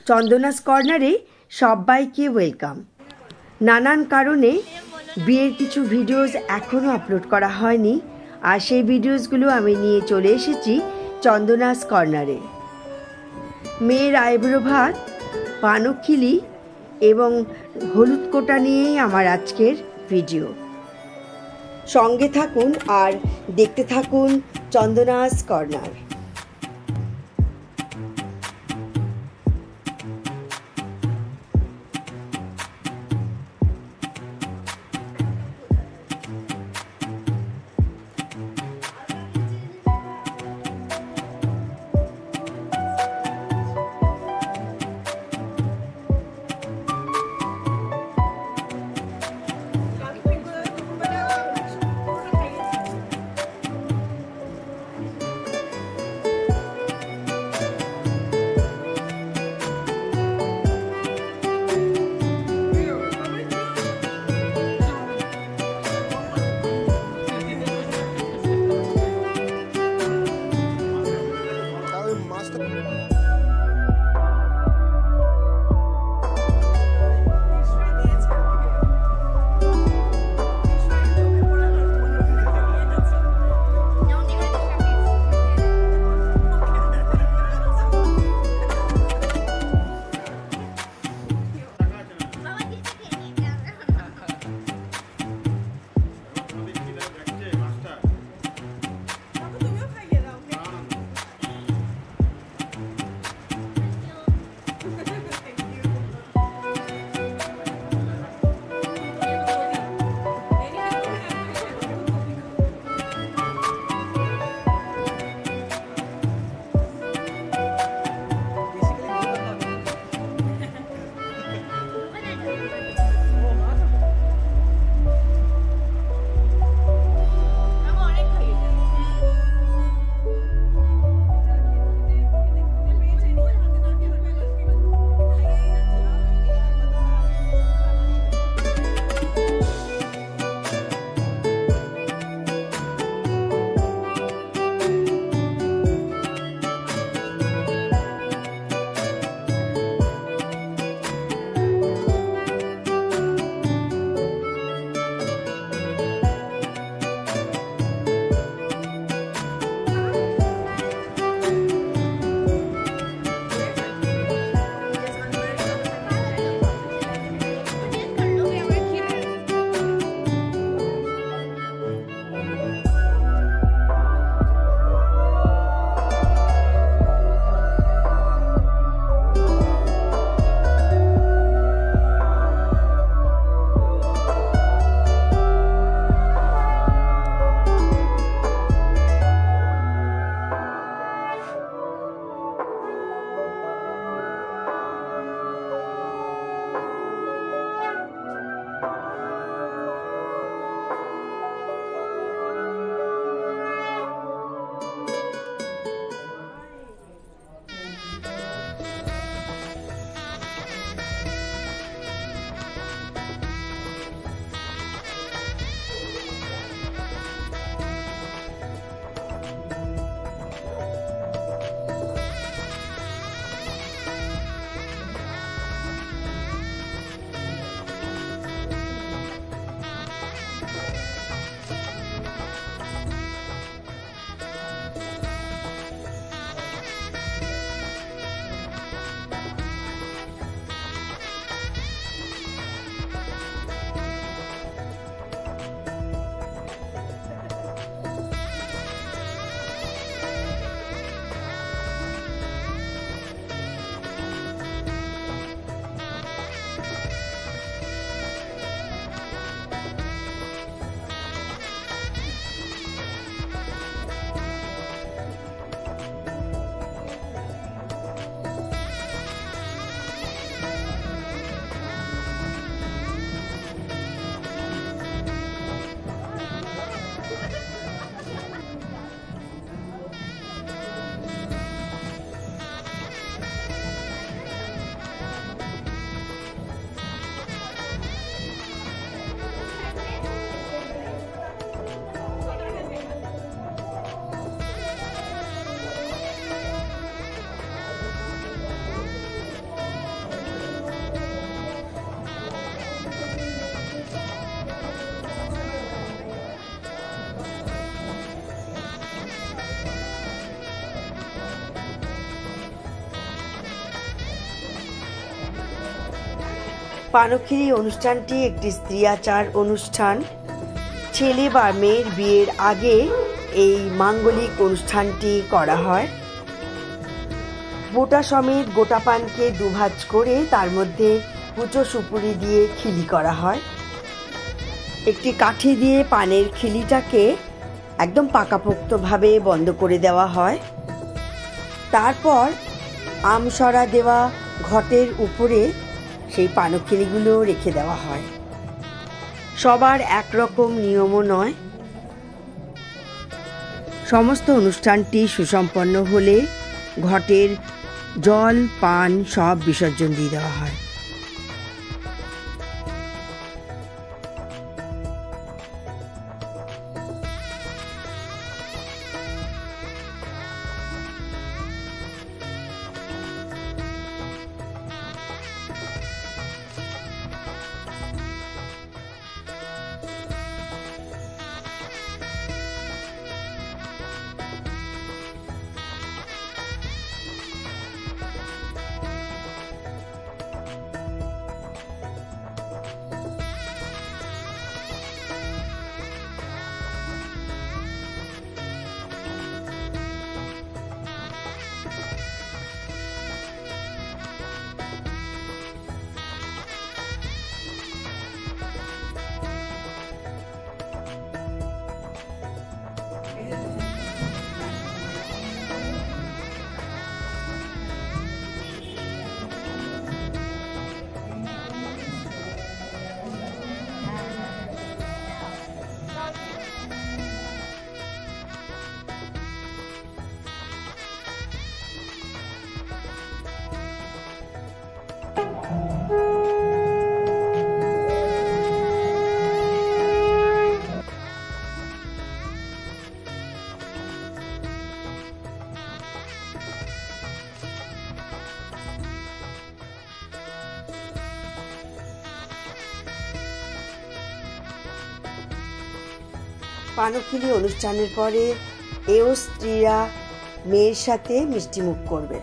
চন্দনাস কর্নারে সবাইকে ওয়েলকাম। নানান কারণে বিয়ের কিছু ভিডিওস এখনও আপলোড করা হয়নি, আর সেই ভিডিওসগুলো আমি নিয়ে চলে এসেছি চন্দনাস কর্নারে। মেয়ের আইব্রো ভাত, পানখিলি এবং হলুদ কোটা নিয়েই আমার আজকের ভিডিও। সঙ্গে থাকুন আর দেখতে থাকুন চন্দনাস কর্নার। পানখিলি অনুষ্ঠানটি একটি স্ত্রী আচার অনুষ্ঠান। ছেলে বা মেয়ের বিয়ের আগে এই মাঙ্গলিক অনুষ্ঠানটি করা হয়। বোটা সমেত গোটা পানকে দুভাজ করে তার মধ্যে কুচো সুপুরি দিয়ে খিলি করা হয়। একটি কাঠি দিয়ে পানের খিলিটাকে একদম পাকাপোক্তভাবে বন্ধ করে দেওয়া হয়। তারপর আমসরা দেওয়া ঘটের উপরে সেই পানখিলিগুলো রেখে দেওয়া হয়। সবার একরকম নিয়মও নয়। সমস্ত অনুষ্ঠানটি সুসম্পন্ন হলে ঘটের জল পান সব বিসর্জন দিয়ে দেওয়া হয়। পানখিলি অনুষ্ঠানের পরে এও স্ত্রীরা মেয়ের সাথে মিষ্টিমুখ করবে।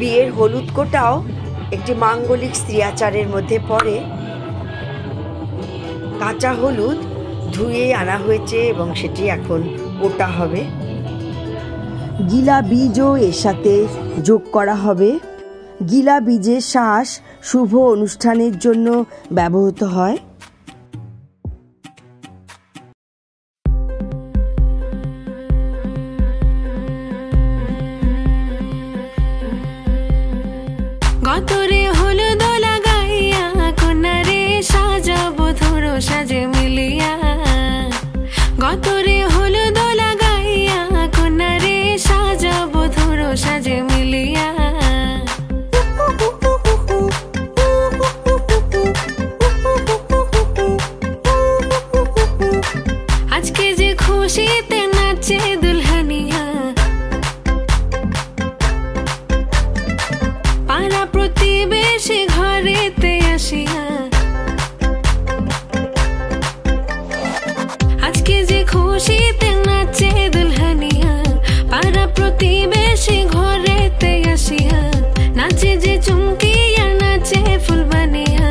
বিয়ের হলুদ কোটাও একটি মাঙ্গলিক স্ত্রী আচারের মধ্যে পড়ে। কাঁচা হলুদ ধুয়ে আনা হয়েছে এবং সেটি এখন কোটা হবে। গিলা বীজও এর সাথে যোগ করা হবে। গিলা বীজের শ্বাস শুভ অনুষ্ঠানের জন্য ব্যবহৃত হয়। গতরে হলুদ লাগাইয়া কোনারে সাজাবো ধরো সাজে মিলিয়া। গতরে হলুদ লাগাইয়া কোনারে সাজাবো ধরো সাজে মিলিয়া। আজকে যে খুশিতে নাচে দুলহানিয়া, পাড়া প্রতিবেশী ঘরেতে আসিয়া। আজকে যে খুশিতে নাচে দুলহানিয়া, পাড়া প্রতিবেশী ঘরেতে আসিয়া। নাচে যে চুমকিয়া নাচে ফুলবানিয়া,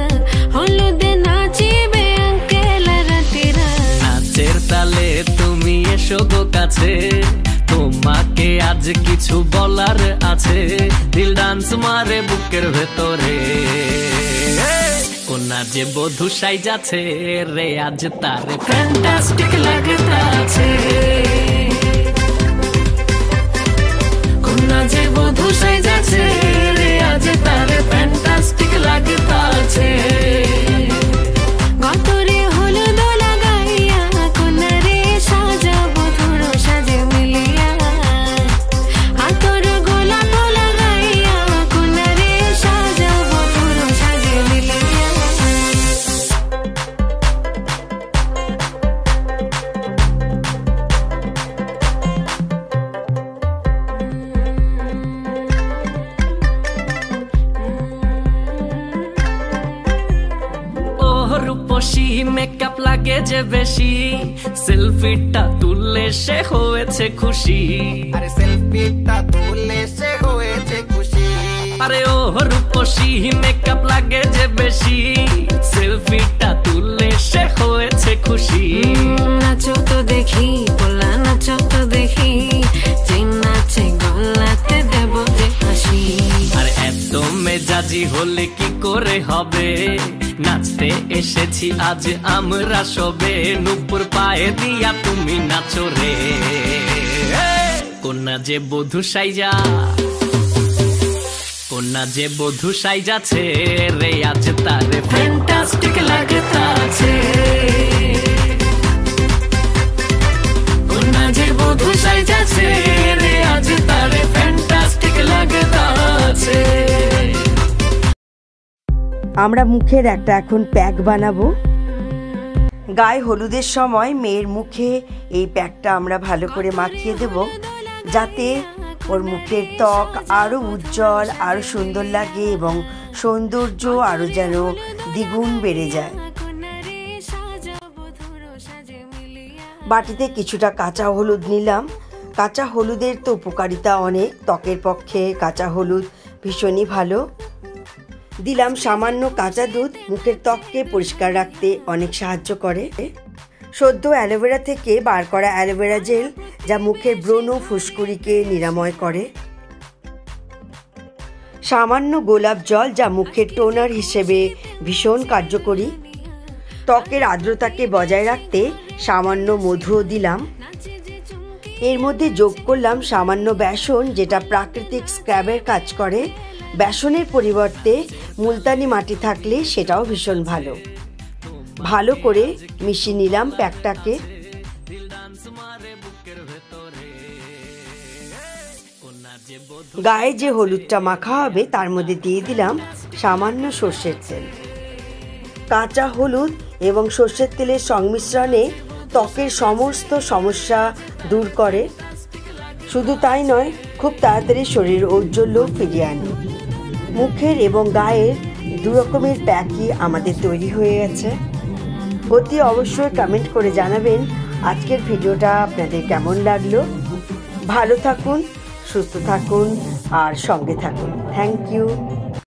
হলুদে নাচিবে আঙ্কেল রাতিরা। নাচের তালে তুমি এসো গো কাছে, তোমাকে আজ কিছু বলার আছে। দিল ডান্স মারে বুকের ভেতরে, কোনা যে বধূ সাইজাছে রে আজ তার ফ্যান্টাস্টিক লাগতাছে। কোনা যে বধূ সাইজাছে রে আজ তার ফ্যান্টাস্টিক লাগতাছে। গতরে হলুদ লাগাইয়া কোনারে সাজাবো ধরো সাজে মিলিয়া। আতর গোলাপ লাগাইয়া কোনারে সাজাবো ধরো সাজে মিলিয়া। রূপসী মেকআপ লাগে যে বেশি, সেলফিটা তুললে সে হয়েছে খুশি। আরে সেলফিটা তুললে সে হয়েছে খুশি। আরে ও রূপসী মেকআপ লাগে যে বেশি, সেলফিটা তুললে সে হয়েছে খুশি। নাচো তো দেখি পোলা নাচো তো দেখি, যে নাচে গলাতে দেব যে হাসি। আর এত মেজাজি হলে কি করে হবে, নাচতে এসেছি আজ আমরা সবে। নুপুর পায়ে দিয়া তুমি নাচো রে, কোনা যে বধূ সাইজা, কোনা যে বধূ সাইজাছে রে আজ তারে ফ্যান্টাস্টিক লাগতাছে। কোনা যে বধূ সাইজাছে রে আজ তারে ফ্যান্টাস্টিক লাগতাছে। আমরা মুখের একটা এখন প্যাক বানাবো। গায়ে হলুদের সময় মেয়ের মুখে এই প্যাকটা আমরা ভালো করে মাখিয়ে দেব, যাতে ওর মুখের ত্বক আরো উজ্জ্বল আরো সুন্দর লাগে এবং সৌন্দর্য আরো যেন দ্বিগুণ বেড়ে যায়। বাটিতে কিছুটা কাঁচা হলুদ নিলাম। কাঁচা হলুদের তো উপকারিতা অনেক, ত্বকের পক্ষে কাঁচা হলুদ ভীষণই ভালো। দিলাম সামান্য কাঁচা দুধ, মুখের ত্বককে পরিষ্কার রাখতে অনেক সাহায্য করে। সদ্য অ্যালোভেরা থেকে বার করা অ্যালোভেরা জেল, যা মুখের ব্রণ ও ফুসকুড়িকে নিরাময় করে। সামান্য গোলাপ জল, যা মুখের টোনার হিসেবে ভীষণ কার্যকরী। ত্বকের আর্দ্রতাকে বজায় রাখতে সামান্য মধুও দিলাম। এর মধ্যে যোগ করলাম সামান্য বেসন, যেটা প্রাকৃতিক স্ক্রাবের কাজ করে। বেসনের পরিবর্তে মুলতানি মাটি থাকলে সেটাও ভীষণ ভালো। ভালো করে মিশিয়ে নিলাম প্যাকটাকে। গায়ে যে হলুদটা মাখা হবে তার মধ্যে দিয়ে দিলাম সামান্য সর্ষের তেল। কাঁচা হলুদ এবং সর্ষের তেলের সংমিশ্রণে ত্বকের সমস্ত সমস্যা দূর করে। শুধু তাই নয়, খুব তাড়াতাড়ি শরীর ঔজ্জ্বল্য ফিরিয়ে আনে। মুখের এবং গায়ের দু রকমের প্যাকই আমাদের তৈরি হয়ে গেছে। অতি অবশ্যই কমেন্ট করে জানাবেন আজকের ভিডিওটা আপনাদের কেমন লাগলো। ভালো থাকুন, সুস্থ থাকুন আর সঙ্গে থাকুন। Thank you.